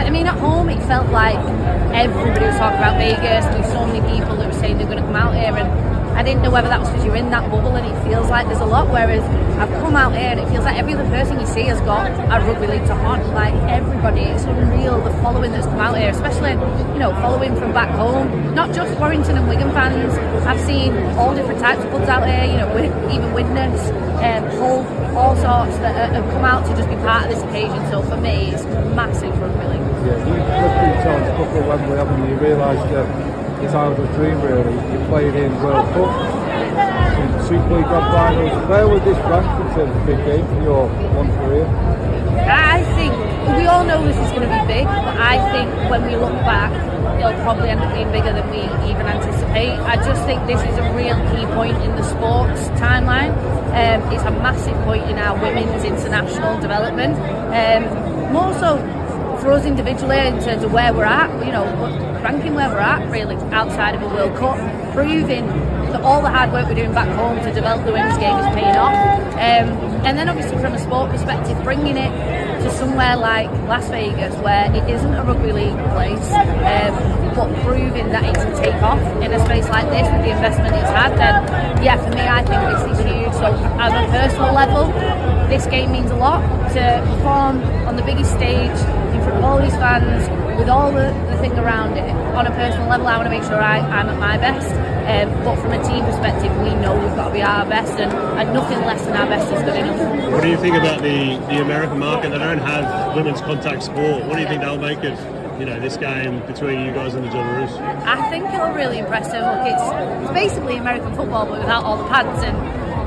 I mean, at home it felt like everybody was talking about Vegas. There were so many people that were saying they're going to come out here, and I didn't know whether that was because you're in that bubble and it feels like there's a lot, whereas I've come out here and it feels like every other person you see has got a rugby league top on. Like everybody, it's unreal the following that's come out here, especially, you know, following from back home. Not just Warrington and Wigan fans. I've seen all different types of clubs out here, you know, even Widnes, Hull, all sorts that have come out to just be part of this occasion. So for me, it's massive for rugby league. Yeah, you've just been telling a couple of Wembley, haven't you? You realised that it's out of a dream, really. You played in World Cup, Super League Grand Finals. Where would this rank in terms of big game for your long career? I think we all know this is going to be big, but I think when we look back, it'll probably end up being bigger than we even anticipate. I just think this is a real key point in the sports timeline. It's a massive point in our women's international development. More so for us individually in terms of where we're at, you know, ranking where we're at really outside of a World Cup, proving that all the hard work we're doing back home to develop the women's game is paying off. And then obviously from a sport perspective, bringing it to somewhere like Las Vegas where it isn't a rugby league place, but proving that it can take off in a space like this with the investment it's had, then yeah, for me I think this is huge. So on a personal level, this game means a lot. To perform on the biggest stage in front of all these fans with all the thing around it, on a personal level I want to make sure I'm at my best, but from a team perspective we know we've got to be at our best, and nothing less than our best is good enough. What do you think about the American market? They don't have women's contact sport. What do you think they'll make of, you know, this game between you guys and the Jillaroos? I think it'll really impress them. Look, it's basically American football but without all the pads and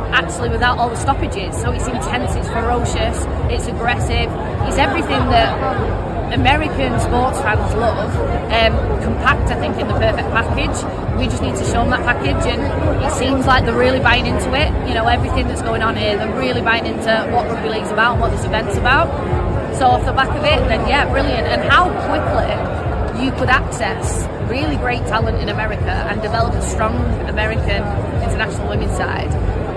actually without all the stoppages. So it's intense, it's ferocious, it's aggressive, it's everything that American sports fans love, compact I think in the perfect package. We just need to show them that package, and it seems like they're really buying into it. You know, everything that's going on here, they're really buying into what rugby league's about and what this event's about. So off the back of it, then yeah, brilliant. And how quickly you could access really great talent in America and develop a strong American international women's side.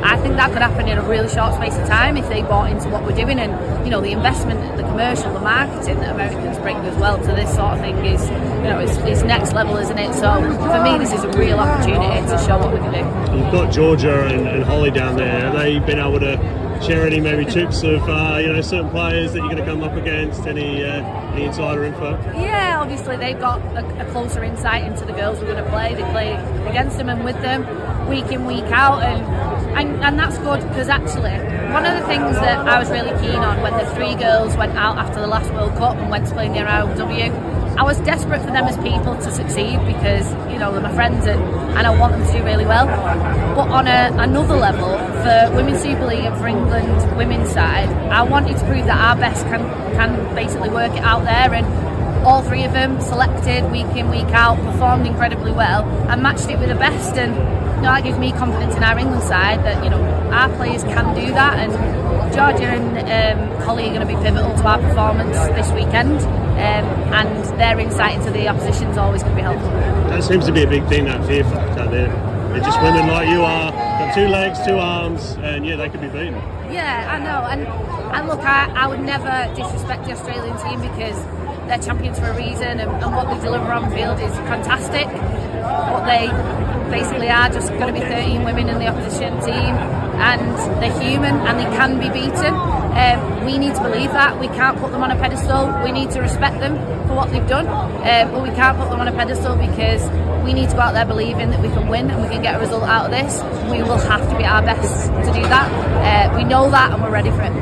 I think that could happen in a really short space of time if they bought into what we're doing, and you know, the investment, the commercial, the marketing that Americans bring as well to this sort of thing is, you know, it's next level, isn't it? So for me, this is a real opportunity to show what we can do. You've got Georgia and Holly down there. Have they been able to share any maybe tips of you know, certain players that you're going to come up against? Any insider info? Yeah, obviously they've got a closer insight into the girls we're going to play. They play against them and with them week in, week out, and that's good, because actually one of the things that I was really keen on when the three girls went out after the last World Cup and went to play in the RLW, I was desperate for them as people to succeed because, you know, they're my friends and I want them to do really well. But on another level, for Women's Super League and for England women's side, I wanted to prove that our best can basically work it out there, and all three of them selected week in, week out, performed incredibly well and matched it with the best, and you know, that gives me confidence in our England side that, you know, our players can do that, and Georgia and Holly are going to be pivotal to our performance this weekend, and their insight into the opposition is always going to be helpful. That seems to be a big thing, that fear factor. They're just women like you are, got two legs, two arms, and yeah, they could be beaten. Yeah, I know, and look, I would never disrespect the Australian team because they're champions for a reason, and what they deliver on field is fantastic. But they basically are just going to be 13 women in the opposition team, and they're human and they can be beaten. We need to believe that. We can't put them on a pedestal. We need to respect them for what they've done, but we can't put them on a pedestal because we need to go out there believing that we can win and we can get a result out of this. We will have to be our best to do that. We know that and we're ready for it.